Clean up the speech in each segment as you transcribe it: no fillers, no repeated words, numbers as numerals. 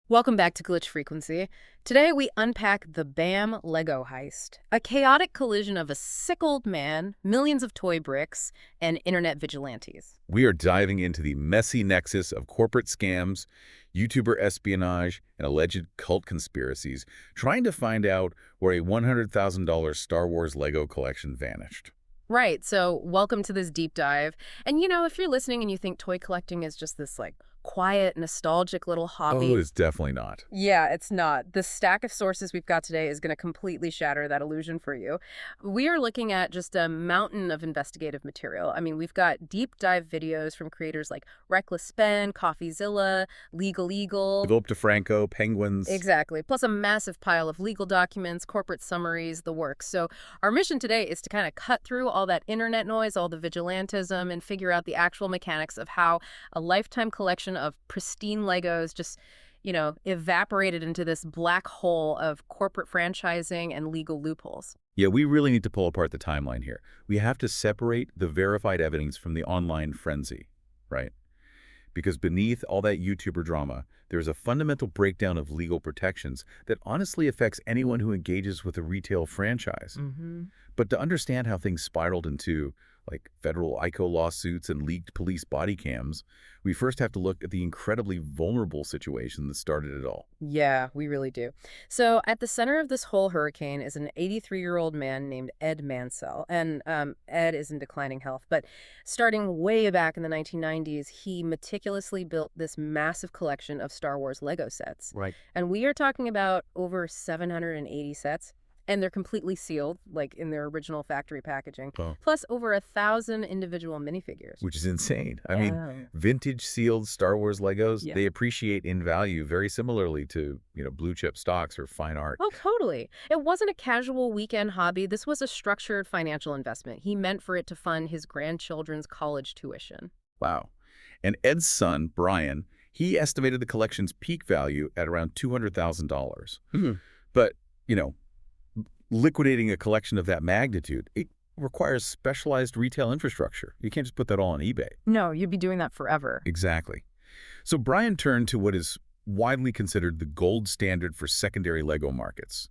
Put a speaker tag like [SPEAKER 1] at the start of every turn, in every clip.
[SPEAKER 1] Welcome back to Glitch Frequency. Today we unpack the BAM Lego heist, a chaotic collision of a sick old man, millions of toy bricks, and internet vigilantes.
[SPEAKER 2] We are diving into the messy nexus of corporate scams, YouTuber espionage, and alleged cult conspiracies, trying to find out where a $100,000 Star Wars Lego collection vanished.
[SPEAKER 1] Right, so welcome to this deep dive. And if you're listening and you think toy collecting is just this quiet, nostalgic little hobby.
[SPEAKER 2] Oh, it's definitely not.
[SPEAKER 1] Yeah, it's not. The stack of sources we've got today is going to completely shatter that illusion for you. We are looking at just a mountain of investigative material. I mean, we've got deep dive videos from creators like Reckless Spend, Coffeezilla, Legal Eagle.
[SPEAKER 2] Philip DeFranco, Penguins.
[SPEAKER 1] Exactly. Plus a massive pile of legal documents, corporate summaries, the works. So our mission today is to kind of cut through all that internet noise, all the vigilantism, and figure out the actual mechanics of how a lifetime collection of pristine Legos just evaporated into this black hole of corporate franchising and legal loopholes.
[SPEAKER 2] Yeah, we really need to pull apart the timeline here. We have to separate the verified evidence from the online frenzy, right? Because beneath all that YouTuber drama, there's a fundamental breakdown of legal protections that honestly affects anyone who engages with a retail franchise. But to understand how things spiraled into federal RICO lawsuits and leaked police body cams, we first have to look at the incredibly vulnerable situation that started it all.
[SPEAKER 1] Yeah, we really do. So at the center of this whole hurricane is an 83-year-old man named Ed Mansell. And Ed is in declining health. But starting way back in the 1990s, he meticulously built this massive collection of Star Wars Lego sets.
[SPEAKER 2] Right.
[SPEAKER 1] And we are talking about over 780 sets. And they're completely sealed, like in their original factory packaging.
[SPEAKER 2] Oh.
[SPEAKER 1] Plus over 1,000 individual minifigures.
[SPEAKER 2] Which is insane. I
[SPEAKER 1] Yeah.
[SPEAKER 2] mean, vintage sealed Star Wars Legos,
[SPEAKER 1] Yeah.
[SPEAKER 2] they appreciate in value very similarly to, blue chip stocks or fine art.
[SPEAKER 1] Oh, totally. It wasn't a casual weekend hobby. This was a structured financial investment. He meant for it to fund his grandchildren's college tuition.
[SPEAKER 2] Wow. And Ed's son, Brian, he estimated the collection's peak value at around $200,000. But, liquidating a collection of that magnitude, it requires specialized retail infrastructure. You can't just put that all on eBay.
[SPEAKER 1] No, you'd be doing that forever.
[SPEAKER 2] Exactly. So Brian turned to what is widely considered the gold standard for secondary Lego markets,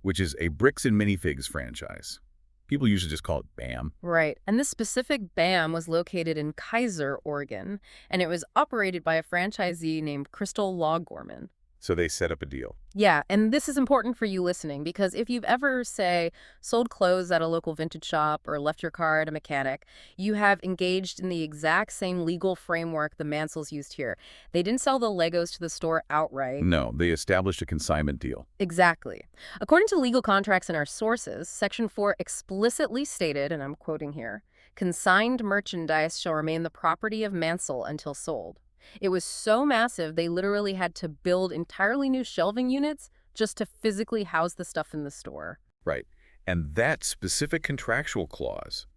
[SPEAKER 2] which is a bricks and minifigs franchise. People usually just call it BAM.
[SPEAKER 1] Right. And this specific BAM was located in Keizer, Oregon, and it was operated by a franchisee named Crystal Law Gorman.
[SPEAKER 2] So they set up a deal.
[SPEAKER 1] Yeah, and this is important for you listening because if you've ever, say, sold clothes at a local vintage shop or left your car at a mechanic, you have engaged in the exact same legal framework the Mansells used here. They didn't sell the Legos to the store outright.
[SPEAKER 2] No, they established a consignment deal.
[SPEAKER 1] Exactly. According to legal contracts in our sources, Section 4 explicitly stated, and I'm quoting here, "Consigned merchandise shall remain the property of Mansell until sold." It was so massive, they literally had to build entirely new shelving units just to physically house the stuff in the store.
[SPEAKER 2] Right. And that specific contractual clause,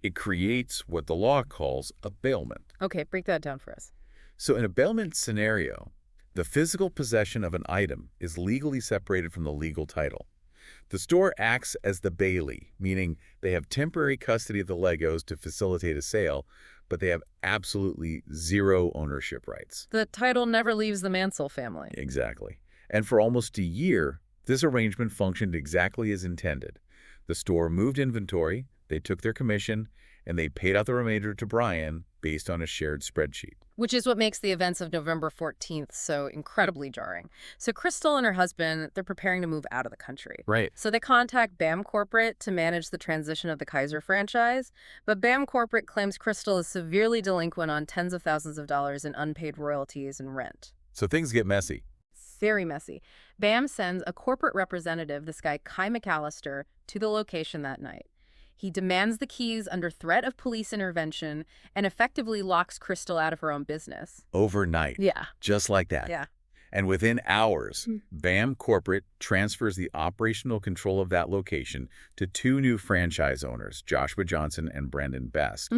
[SPEAKER 2] it creates what the law calls a bailment.
[SPEAKER 1] Okay, break that down for us.
[SPEAKER 2] So in a bailment scenario, the physical possession of an item is legally separated from the legal title. The store acts as the bailee, meaning they have temporary custody of the Legos to facilitate a sale, but they have absolutely zero ownership rights.
[SPEAKER 1] The title never leaves the Mansell family.
[SPEAKER 2] Exactly. And for almost a year, this arrangement functioned exactly as intended. The store moved inventory, they took their commission, and they paid out the remainder to Brian based on a shared spreadsheet.
[SPEAKER 1] Which is what makes the events of November 14th so incredibly jarring. So Crystal and her husband, they're preparing to move out of the country.
[SPEAKER 2] Right.
[SPEAKER 1] So they contact BAM Corporate to manage the transition of the Keizer franchise, but BAM Corporate claims Crystal is severely delinquent on tens of thousands of dollars in unpaid royalties and rent.
[SPEAKER 2] So things get messy.
[SPEAKER 1] Very messy. BAM sends a corporate representative, this guy Kai McAllister, to the location that night. He demands the keys under threat of police intervention and effectively locks Crystal out of her own business.
[SPEAKER 2] Overnight.
[SPEAKER 1] Yeah.
[SPEAKER 2] Just like that.
[SPEAKER 1] Yeah.
[SPEAKER 2] And within hours, BAM Corporate transfers the operational control of that location to two new franchise owners, Joshua Johnson and Brandon Best.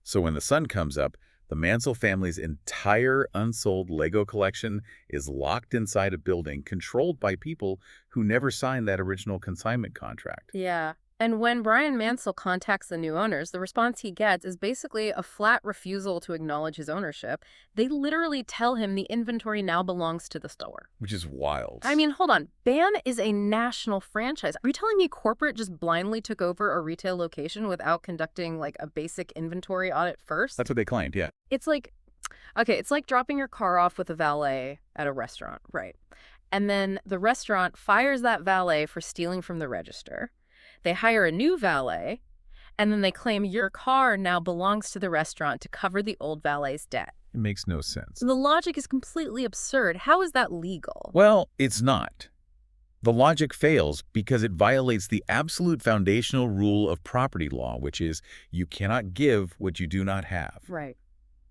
[SPEAKER 2] So when the sun comes up, the Mansell family's entire unsold Lego collection is locked inside a building controlled by people who never signed that original consignment contract.
[SPEAKER 1] Yeah. And when Brian Mansell contacts the new owners, the response he gets is basically a flat refusal to acknowledge his ownership. They literally tell him the inventory now belongs to the store.
[SPEAKER 2] Which is wild.
[SPEAKER 1] I mean, hold on. BAM is a national franchise. Are you telling me corporate just blindly took over a retail location without conducting, like, a basic inventory audit first?
[SPEAKER 2] That's what they claimed, yeah.
[SPEAKER 1] It's like, okay, it's like dropping your car off with a valet at a restaurant, right? And then the restaurant fires that valet for stealing from the register. They hire a new valet, and then they claim your car now belongs to the restaurant to cover the old valet's debt.
[SPEAKER 2] It makes no sense.
[SPEAKER 1] The logic is completely absurd. How is that legal?
[SPEAKER 2] Well, it's not. The logic fails because it violates the absolute foundational rule of property law, which is you cannot give what you do not have.
[SPEAKER 1] Right.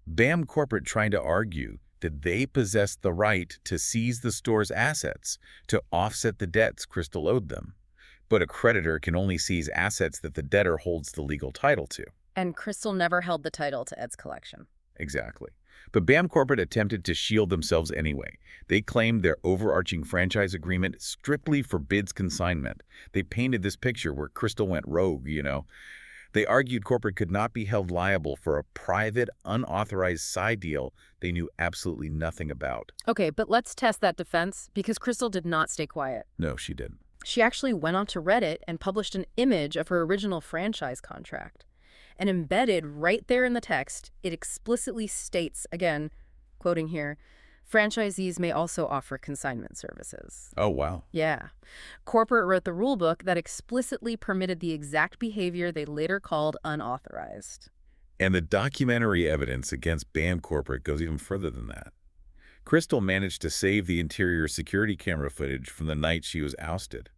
[SPEAKER 2] BAM Corporate trying to argue that they possess the right to seize the store's assets to offset the debts Crystal owed them. But a creditor can only seize assets that the debtor holds the legal title to.
[SPEAKER 1] And Crystal never held the title to Ed's collection.
[SPEAKER 2] Exactly. But BAM Corporate attempted to shield themselves anyway. They claimed their overarching franchise agreement strictly forbids consignment. They painted this picture where Crystal went rogue, you know. They argued corporate could not be held liable for a private, unauthorized side deal they knew absolutely nothing about.
[SPEAKER 1] Okay, but let's test that defense, because Crystal did not stay quiet.
[SPEAKER 2] No, she didn't.
[SPEAKER 1] She actually went onto Reddit and published an image of her original franchise contract. And embedded right there in the text, it explicitly states, again, quoting here, franchisees may also offer consignment services.
[SPEAKER 2] Oh, wow.
[SPEAKER 1] Yeah. Corporate wrote the rulebook that explicitly permitted the exact behavior they later called unauthorized.
[SPEAKER 2] And the documentary evidence against BAM Corporate goes even further than that. Crystal managed to save the interior security camera footage from the night she was ousted.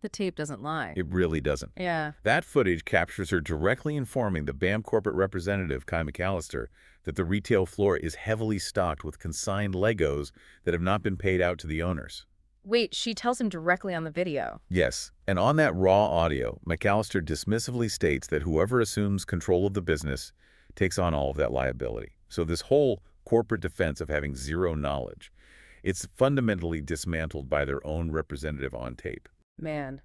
[SPEAKER 1] The tape doesn't lie.
[SPEAKER 2] It really doesn't.
[SPEAKER 1] Yeah.
[SPEAKER 2] That footage captures her directly informing the BAM corporate representative, Kai McAllister, that the retail floor is heavily stocked with consigned Legos that have not been paid out to the owners.
[SPEAKER 1] Wait, she tells him directly on the video.
[SPEAKER 2] Yes, and on that raw audio, McAllister dismissively states that whoever assumes control of the business takes on all of that liability. So this whole corporate defense of having zero knowledge, it's fundamentally dismantled by their own representative on tape.
[SPEAKER 1] Man.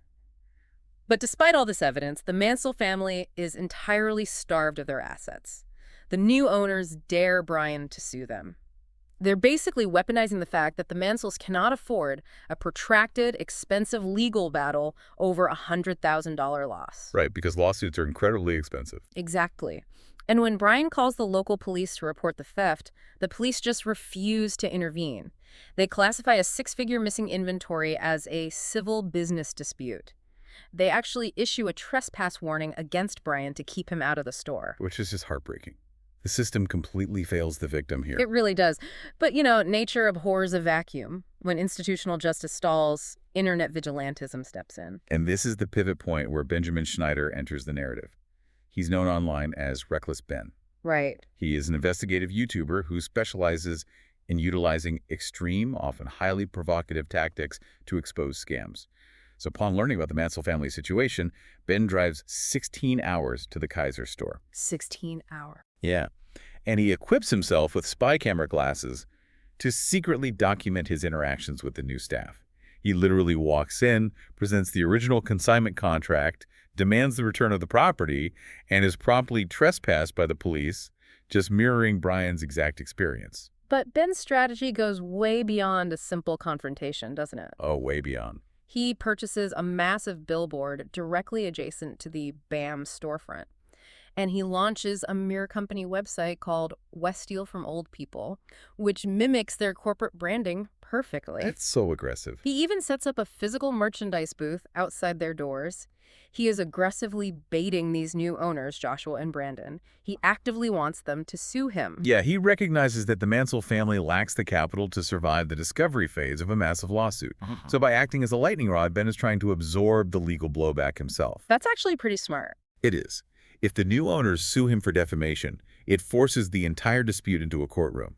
[SPEAKER 1] But despite all this evidence, the Mansell family is entirely starved of their assets. The new owners dare Brian to sue them. They're basically weaponizing the fact that the Mansells cannot afford a protracted, expensive legal battle over a $100,000 loss.
[SPEAKER 2] Right, because lawsuits are incredibly expensive.
[SPEAKER 1] Exactly. And when Brian calls the local police to report the theft, the police just refuse to intervene. They classify a six-figure missing inventory as a civil business dispute. They actually issue a trespass warning against Brian to keep him out of the store.
[SPEAKER 2] Which is just heartbreaking. The system completely fails the victim here.
[SPEAKER 1] It really does. But, you know, nature abhors a vacuum. When institutional justice stalls, internet vigilantism steps in.
[SPEAKER 2] And this is the pivot point where Benjamin Schneider enters the narrative. He's known online as Reckless Ben.
[SPEAKER 1] Right.
[SPEAKER 2] He is an investigative YouTuber who specializes in utilizing extreme, often highly provocative tactics to expose scams. So upon learning about the Mansell family situation, Ben drives 16 hours to the Keizer store.
[SPEAKER 1] 16 hours.
[SPEAKER 2] Yeah. And he equips himself with spy camera glasses to secretly document his interactions with the new staff. He literally walks in, presents the original consignment contract, demands the return of the property, and is promptly trespassed by the police, just mirroring Brian's exact experience.
[SPEAKER 1] But Ben's strategy goes way beyond a simple confrontation, doesn't it?
[SPEAKER 2] Oh, way beyond.
[SPEAKER 1] He purchases a massive billboard directly adjacent to the BAM storefront. And he launches a mirror company website called West Steal from Old People, which mimics their corporate branding perfectly.
[SPEAKER 2] That's so aggressive.
[SPEAKER 1] He even sets up a physical merchandise booth outside their doors. He is aggressively baiting these new owners, Joshua and Brandon. He actively wants them to sue him.
[SPEAKER 2] Yeah, he recognizes that the Mansell family lacks the capital to survive the discovery phase of a massive lawsuit. So by acting as a lightning rod, Ben is trying to absorb the legal blowback himself.
[SPEAKER 1] That's actually pretty smart.
[SPEAKER 2] It is. If the new owners sue him for defamation, it forces the entire dispute into a courtroom.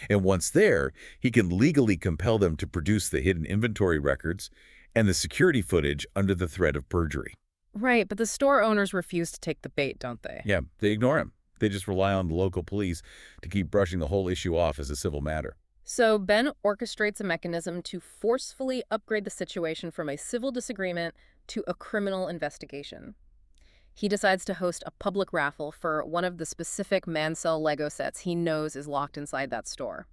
[SPEAKER 2] And once there, he can legally compel them to produce the hidden inventory records and the security footage under the threat of perjury.
[SPEAKER 1] Right, but the store owners refuse to take the bait, don't they?
[SPEAKER 2] Yeah, they ignore him. They just rely on the local police to keep brushing the whole issue off as a civil matter.
[SPEAKER 1] So Ben orchestrates a mechanism to forcefully upgrade the situation from a civil disagreement to a criminal investigation. He decides to host a public raffle for one of the specific Mansell Lego sets he knows is locked inside that store.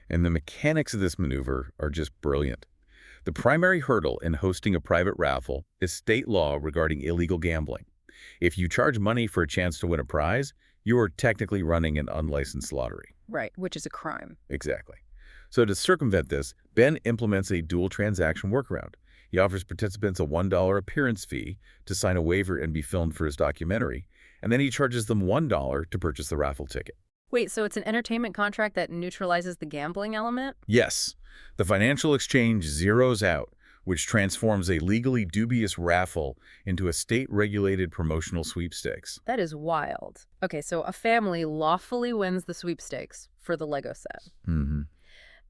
[SPEAKER 2] And the mechanics of this maneuver are just brilliant. The primary hurdle in hosting a private raffle is state law regarding illegal gambling. If you charge money for a chance to win a prize, you are technically running an unlicensed lottery.
[SPEAKER 1] Right, which is a crime.
[SPEAKER 2] Exactly. So to circumvent this, Ben implements a dual transaction workaround. He offers participants a $1 appearance fee to sign a waiver and be filmed for his documentary, and then he charges them $1 to purchase the raffle ticket.
[SPEAKER 1] Wait, so it's an entertainment contract that neutralizes the gambling element?
[SPEAKER 2] Yes, the financial exchange zeroes out, which transforms a legally dubious raffle into a state-regulated promotional sweepstakes.
[SPEAKER 1] That is wild. Okay, so a family lawfully wins the sweepstakes for the Lego set.
[SPEAKER 2] Mm-hmm.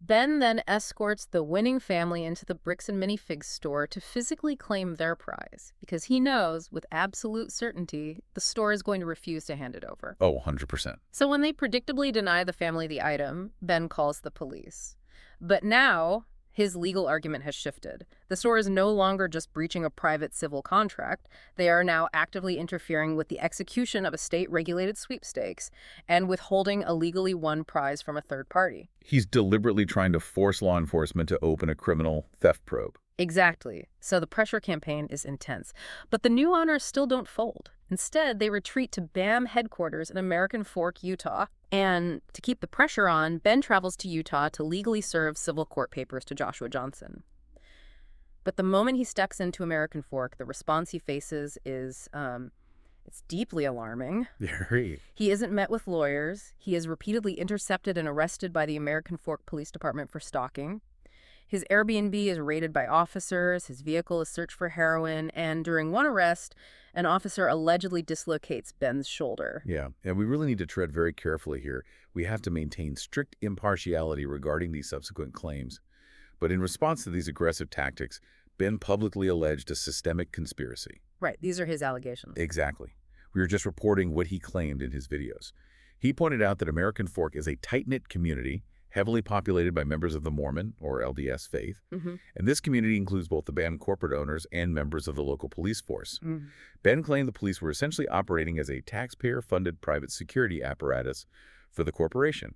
[SPEAKER 1] Ben then escorts the winning family into the Bricks and Minifigs store to physically claim their prize, because he knows, with absolute certainty, the store is going to refuse to hand it over.
[SPEAKER 2] Oh, 100%.
[SPEAKER 1] So when they predictably deny the family the item, Ben calls the police. But now, his legal argument has shifted. The store is no longer just breaching a private civil contract. They are now actively interfering with the execution of a state-regulated sweepstakes and withholding a legally won prize from a third party.
[SPEAKER 2] He's deliberately trying to force law enforcement to open a criminal theft probe.
[SPEAKER 1] Exactly. So the pressure campaign is intense. But the new owners still don't fold. Instead, they retreat to BAM headquarters in American Fork, Utah. And to keep the pressure on, Ben travels to Utah to legally serve civil court papers to Joshua Johnson. But the moment he steps into American Fork, the response he faces is, it's deeply alarming.
[SPEAKER 2] Very.
[SPEAKER 1] He isn't met with lawyers. He is repeatedly intercepted and arrested by the American Fork Police Department for stalking. His Airbnb is raided by officers, his vehicle is searched for heroin, and during one arrest, an officer allegedly dislocates Ben's shoulder.
[SPEAKER 2] Yeah, and we really need to tread very carefully here. We have to maintain strict impartiality regarding these subsequent claims. But in response to these aggressive tactics, Ben publicly alleged a systemic conspiracy.
[SPEAKER 1] Right, these are his allegations.
[SPEAKER 2] Exactly. We were just reporting what he claimed in his videos. He pointed out that American Fork is a tight-knit community, heavily populated by members of the Mormon, or LDS, faith.
[SPEAKER 1] Mm-hmm.
[SPEAKER 2] And this community includes both the BAM corporate owners and members of the local police force.
[SPEAKER 1] Mm.
[SPEAKER 2] Ben claimed the police were essentially operating as a taxpayer-funded private security apparatus for the corporation,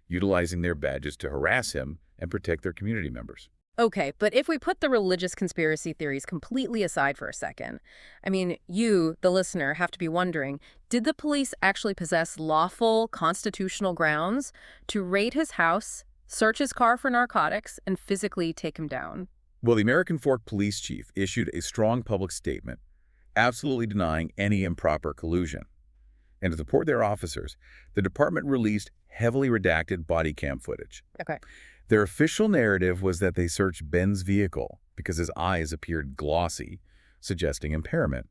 [SPEAKER 2] utilizing their badges to harass him and protect their community members.
[SPEAKER 1] Okay, but if we put the religious conspiracy theories completely aside for a second, I mean, you, the listener, have to be wondering, did the police actually possess lawful constitutional grounds to raid his house, search his car for narcotics, and physically take him down?
[SPEAKER 2] Well, the American Fork police chief issued a strong public statement, absolutely denying any improper collusion. And to support their officers, the department released heavily redacted body cam footage.
[SPEAKER 1] Okay.
[SPEAKER 2] Their official narrative was that they searched Ben's vehicle because his eyes appeared glossy, suggesting impairment.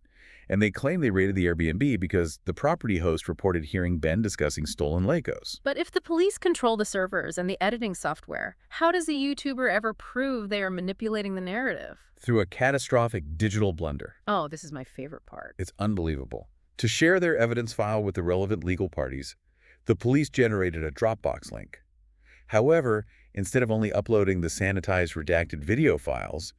[SPEAKER 2] And they claimed they raided the Airbnb because the property host reported hearing Ben discussing stolen Legos.
[SPEAKER 1] But if the police control the servers and the editing software, how does a YouTuber ever prove they are manipulating the narrative?
[SPEAKER 2] Through a catastrophic digital blunder.
[SPEAKER 1] Oh, this is my favorite part.
[SPEAKER 2] It's unbelievable. To share their evidence file with the relevant legal parties, the police generated a Dropbox link. However, instead of only uploading the sanitized redacted video files,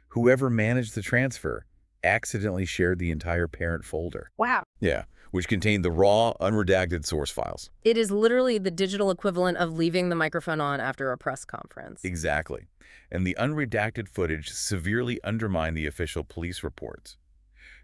[SPEAKER 2] whoever managed the transfer accidentally shared the entire parent folder.
[SPEAKER 1] Wow.
[SPEAKER 2] Yeah, which contained the raw, unredacted source files.
[SPEAKER 1] It is literally the digital equivalent of leaving the microphone on after a press conference.
[SPEAKER 2] Exactly. And the unredacted footage severely undermined the official police reports.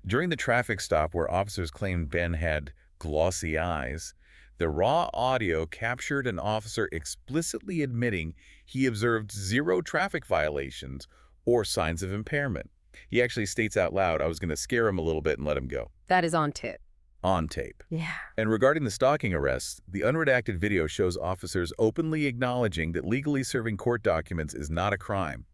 [SPEAKER 2] During the traffic stop where officers claimed Ben had glossy eyes, the raw audio captured an officer explicitly admitting he observed 0 traffic violations or signs of impairment. He actually states out loud, I was going to scare him a little bit and let him go.
[SPEAKER 1] That is on tape.
[SPEAKER 2] On tape.
[SPEAKER 1] Yeah.
[SPEAKER 2] And regarding the stalking arrests, the unredacted video shows officers openly acknowledging that legally serving court documents is not a crime.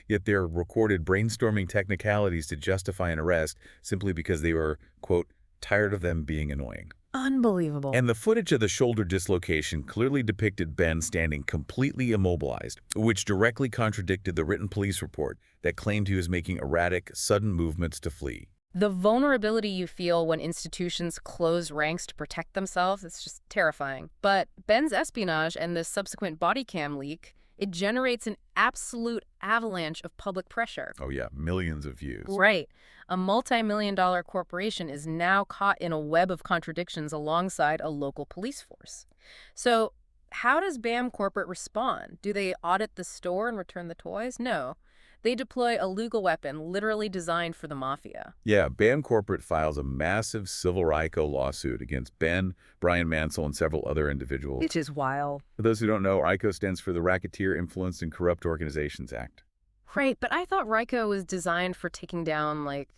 [SPEAKER 2] Yet they're recorded brainstorming technicalities to justify an arrest simply because they were, quote, tired of them being annoying.
[SPEAKER 1] Unbelievable.
[SPEAKER 2] And the footage of the shoulder dislocation clearly depicted Ben standing completely immobilized, which directly contradicted the written police report that claimed he was making erratic, sudden movements to flee.
[SPEAKER 1] The vulnerability you feel when institutions close ranks to protect themselves, it's just terrifying. But Ben's espionage and the subsequent body cam leak It generates an absolute avalanche of public pressure.
[SPEAKER 2] Oh yeah, millions of views.
[SPEAKER 1] Right. A multi-million-dollar corporation is now caught in a web of contradictions alongside a local police force. So how does BAM Corporate respond? Do they audit the store and return the toys? No. They deploy a legal weapon literally designed for the mafia.
[SPEAKER 2] Yeah, BAM Corporate files a massive civil RICO lawsuit against Ben, Brian Mansell, and several other individuals.
[SPEAKER 1] Which is wild.
[SPEAKER 2] For those who don't know, RICO stands for the Racketeer Influenced and Corrupt Organizations Act.
[SPEAKER 1] Right, but I thought RICO was designed for taking down, like,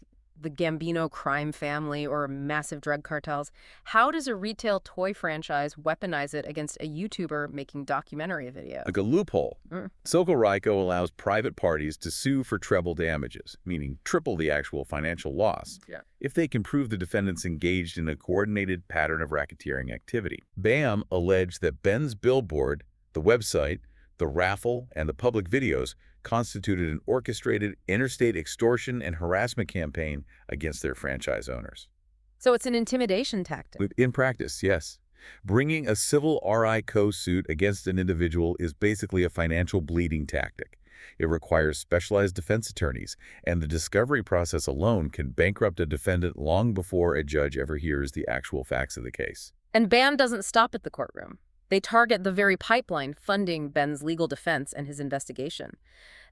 [SPEAKER 1] the Gambino crime family or massive drug cartels. How does a retail toy franchise weaponize it against a YouTuber making documentary video?
[SPEAKER 2] Like a loophole.
[SPEAKER 1] Mm.
[SPEAKER 2] Soko RICO allows private parties to sue for treble damages, meaning triple the actual financial loss, if they can prove the defendants engaged in a coordinated pattern of racketeering activity. BAM alleged that Ben's billboard, the website, the raffle, and the public videos constituted an orchestrated interstate extortion and harassment campaign against their franchise owners.
[SPEAKER 1] So it's an intimidation tactic.
[SPEAKER 2] In practice, yes. Bringing a civil RICO suit against an individual is basically a financial bleeding tactic. It requires specialized defense attorneys, and the discovery process alone can bankrupt a defendant long before a judge ever hears the actual facts of the case.
[SPEAKER 1] And BAM doesn't stop at the courtroom. They target the very pipeline funding Ben's legal defense and his investigation.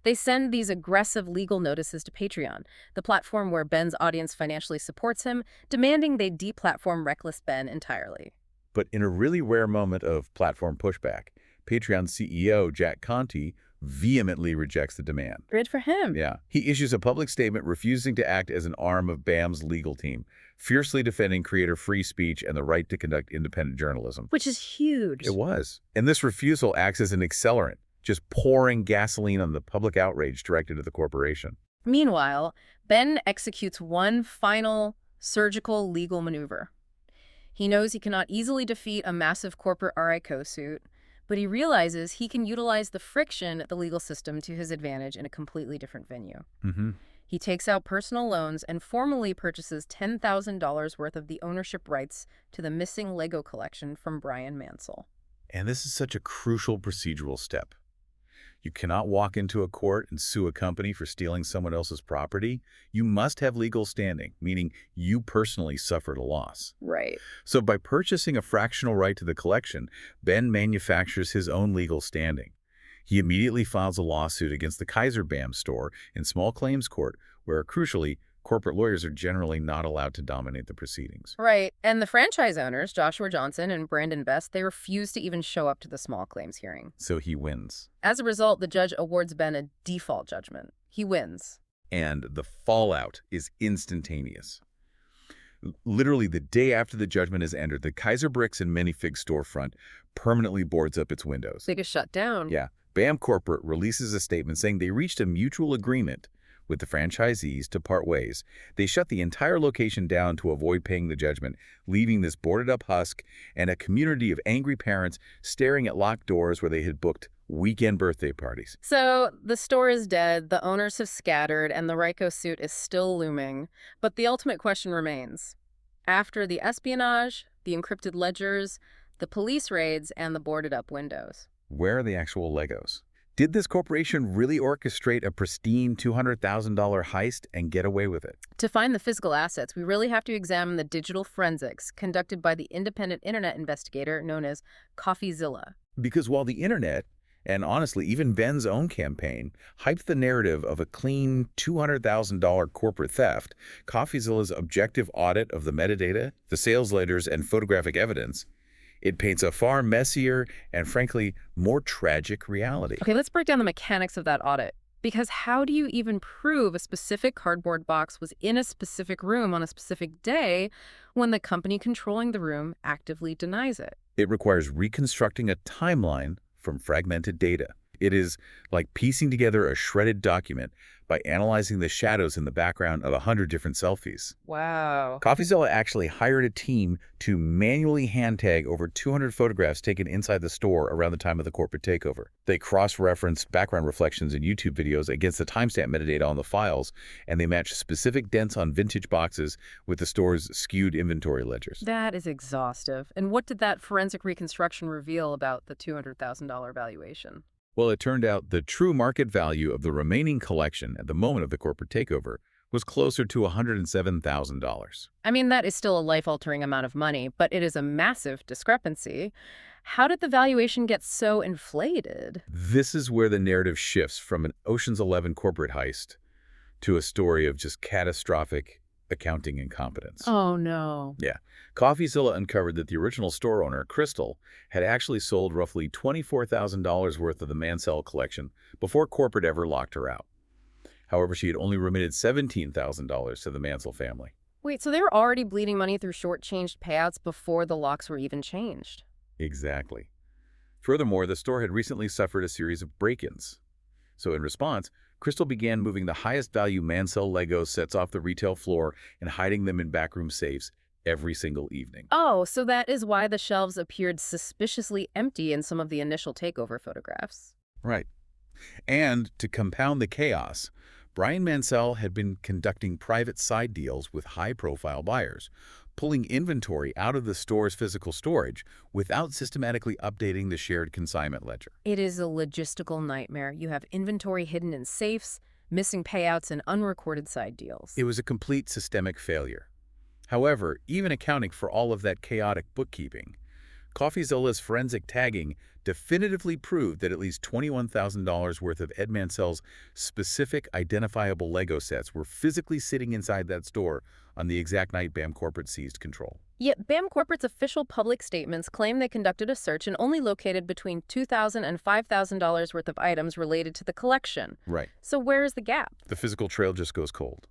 [SPEAKER 1] They send these aggressive legal notices to Patreon, the platform where Ben's audience financially supports him, demanding they deplatform Reckless Ben entirely.
[SPEAKER 2] But in a really rare moment of platform pushback, Patreon CEO Jack Conte vehemently rejects the demand.
[SPEAKER 1] Good for him.
[SPEAKER 2] Yeah. He issues a public statement refusing to act as an arm of BAM's legal team, fiercely defending creator free speech and the right to conduct independent journalism.
[SPEAKER 1] Which is huge.
[SPEAKER 2] It was. And this refusal acts as an accelerant, just pouring gasoline on the public outrage directed at the corporation.
[SPEAKER 1] Meanwhile, Ben executes one final surgical legal maneuver. He knows he cannot easily defeat a massive corporate RICO suit, but he realizes he can utilize the friction at the legal system to his advantage in a completely different venue. He takes out personal loans and formally purchases $10,000 worth of the ownership rights to the missing Lego collection from Brian Mansell.
[SPEAKER 2] And this is such a crucial procedural step. You cannot walk into a court and sue a company for stealing someone else's property. You must have legal standing, meaning you personally suffered a loss.
[SPEAKER 1] Right.
[SPEAKER 2] So by purchasing a fractional right to the collection, Ben manufactures his own legal standing. He immediately files a lawsuit against the Keizer BAM store in small claims court, where, crucially, corporate lawyers are generally not allowed to dominate the proceedings.
[SPEAKER 1] Right. And the franchise owners, Joshua Johnson and Brandon Best, they refuse to even show up to the small claims hearing.
[SPEAKER 2] So he wins.
[SPEAKER 1] As a result, the judge awards Ben a default judgment. He wins.
[SPEAKER 2] And the fallout is instantaneous. Literally the day after the judgment is entered, the Keizer Bricks and Minifigs storefront permanently boards up its windows.
[SPEAKER 1] They get shut down.
[SPEAKER 2] Yeah. BAM Corporate releases a statement saying they reached a mutual agreement with the franchisees to part ways. They shut the entire location down to avoid paying the judgment, leaving this boarded-up husk and a community of angry parents staring at locked doors where they had booked weekend birthday parties.
[SPEAKER 1] So the store is dead, the owners have scattered, and the RICO suit is still looming. But the ultimate question remains. After the espionage, the encrypted ledgers, the police raids, and the boarded-up windows,
[SPEAKER 2] where are the actual Legos? Did this corporation really orchestrate a pristine $200,000 heist and get away with it?
[SPEAKER 1] To find the physical assets, we really have to examine the digital forensics conducted by the independent internet investigator known as Coffeezilla.
[SPEAKER 2] Because while the internet, and honestly even Ben's own campaign, hyped the narrative of a clean $200,000 corporate theft, Coffeezilla's objective audit of the metadata, the sales ledgers, and photographic evidence, it paints a far messier and, frankly, more tragic reality.
[SPEAKER 1] Okay, let's break down the mechanics of that audit. Because how do you even prove a specific cardboard box was in a specific room on a specific day when the company controlling the room actively denies it?
[SPEAKER 2] It requires reconstructing a timeline from fragmented data. It is like piecing together a shredded document by analyzing the shadows in the background of 100 different selfies.
[SPEAKER 1] Wow.
[SPEAKER 2] Coffeezilla actually hired a team to manually hand-tag over 200 photographs taken inside the store around the time of the corporate takeover. They cross-referenced background reflections in YouTube videos against the timestamp metadata on the files, and they matched specific dents on vintage boxes with the store's skewed inventory ledgers.
[SPEAKER 1] That is exhaustive. And what did that forensic reconstruction reveal about the $200,000 valuation?
[SPEAKER 2] Well, it turned out the true market value of the remaining collection at the moment of the corporate takeover was closer to $107,000.
[SPEAKER 1] I mean, that is still a life-altering amount of money, but it is a massive discrepancy. How did the valuation get so inflated?
[SPEAKER 2] This is where the narrative shifts from an Ocean's 11 corporate heist to a story of just catastrophic accounting incompetence.
[SPEAKER 1] Oh, no.
[SPEAKER 2] Yeah. Coffeezilla uncovered that the original store owner, Crystal, had actually sold roughly $24,000 worth of the Mansell collection before corporate ever locked her out. However, she had only remitted $17,000 to the Mansell family.
[SPEAKER 1] Wait, so they were already bleeding money through shortchanged payouts before the locks were even changed?
[SPEAKER 2] Exactly. Furthermore, the store had recently suffered a series of break-ins. So in response, Crystal began moving the highest value Mansell Lego sets off the retail floor and hiding them in backroom safes every single evening.
[SPEAKER 1] Oh, so that is why the shelves appeared suspiciously empty in some of the initial takeover photographs.
[SPEAKER 2] Right. And to compound the chaos, Brian Mansell had been conducting private side deals with high-profile buyers, pulling inventory out of the store's physical storage without systematically updating the shared consignment ledger.
[SPEAKER 1] It is a logistical nightmare. You have inventory hidden in safes, missing payouts, and unrecorded side deals.
[SPEAKER 2] It was a complete systemic failure. However, even accounting for all of that chaotic bookkeeping, Coffeezilla's forensic tagging definitively proved that at least $21,000 worth of Ed Mansell's specific identifiable Lego sets were physically sitting inside that store on the exact night BAM Corporate seized control.
[SPEAKER 1] Yet BAM Corporate's official public statements claim they conducted a search and only located between $2,000 and $5,000 worth of items related to the collection.
[SPEAKER 2] Right.
[SPEAKER 1] So where is the gap?
[SPEAKER 2] The physical trail just goes cold.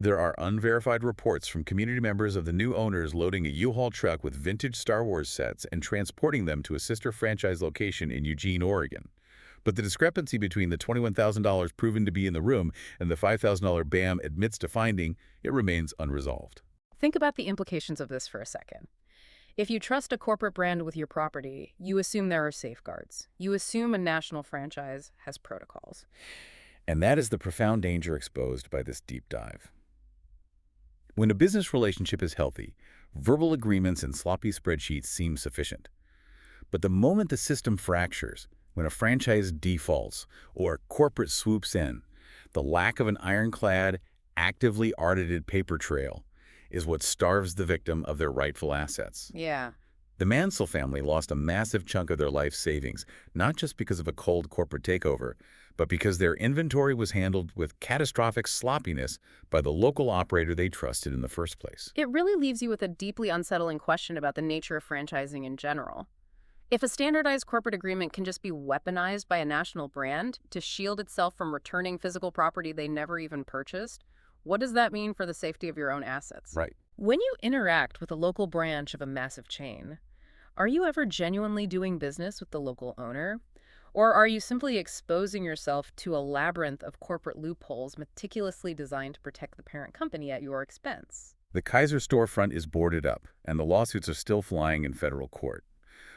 [SPEAKER 2] There are unverified reports from community members of the new owners loading a U-Haul truck with vintage Star Wars sets and transporting them to a sister franchise location in Eugene, Oregon. But the discrepancy between the $21,000 proven to be in the room and the $5,000 BAM admits to finding, it remains unresolved.
[SPEAKER 1] Think about the implications of this for a second. If you trust a corporate brand with your property, you assume there are safeguards. You assume a national franchise has protocols.
[SPEAKER 2] And that is the profound danger exposed by this deep dive. When a business relationship is healthy, verbal agreements and sloppy spreadsheets seem sufficient. But the moment the system fractures, when a franchise defaults or corporate swoops in, the lack of an ironclad, actively audited paper trail is what starves the victim of their rightful assets.
[SPEAKER 1] Yeah.
[SPEAKER 2] The Mansell family lost a massive chunk of their life savings, not just because of a cold corporate takeover, but because their inventory was handled with catastrophic sloppiness by the local operator they trusted in the first place.
[SPEAKER 1] It really leaves you with a deeply unsettling question about the nature of franchising in general. If a standardized corporate agreement can just be weaponized by a national brand to shield itself from returning physical property they never even purchased, what does that mean for the safety of your own assets?
[SPEAKER 2] Right.
[SPEAKER 1] When you interact with a local branch of a massive chain, are you ever genuinely doing business with the local owner? Or are you simply exposing yourself to a labyrinth of corporate loopholes meticulously designed to protect the parent company at your expense?
[SPEAKER 2] The Keizer storefront is boarded up, and the lawsuits are still flying in federal court.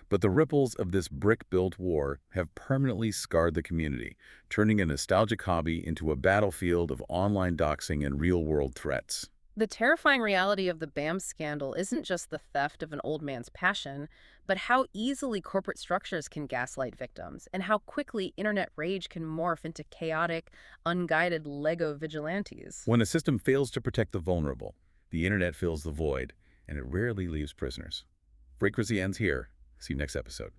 [SPEAKER 2] But the ripples of this brick-built war have permanently scarred the community, turning a nostalgic hobby into a battlefield of online doxing and real-world threats.
[SPEAKER 1] The terrifying reality of the BAM scandal isn't just the theft of an old man's passion, but how easily corporate structures can gaslight victims, and how quickly internet rage can morph into chaotic, unguided Lego vigilantes.
[SPEAKER 2] When a system fails to protect the vulnerable, the internet fills the void, and it rarely leaves prisoners. Pricey ends here. See you next episode.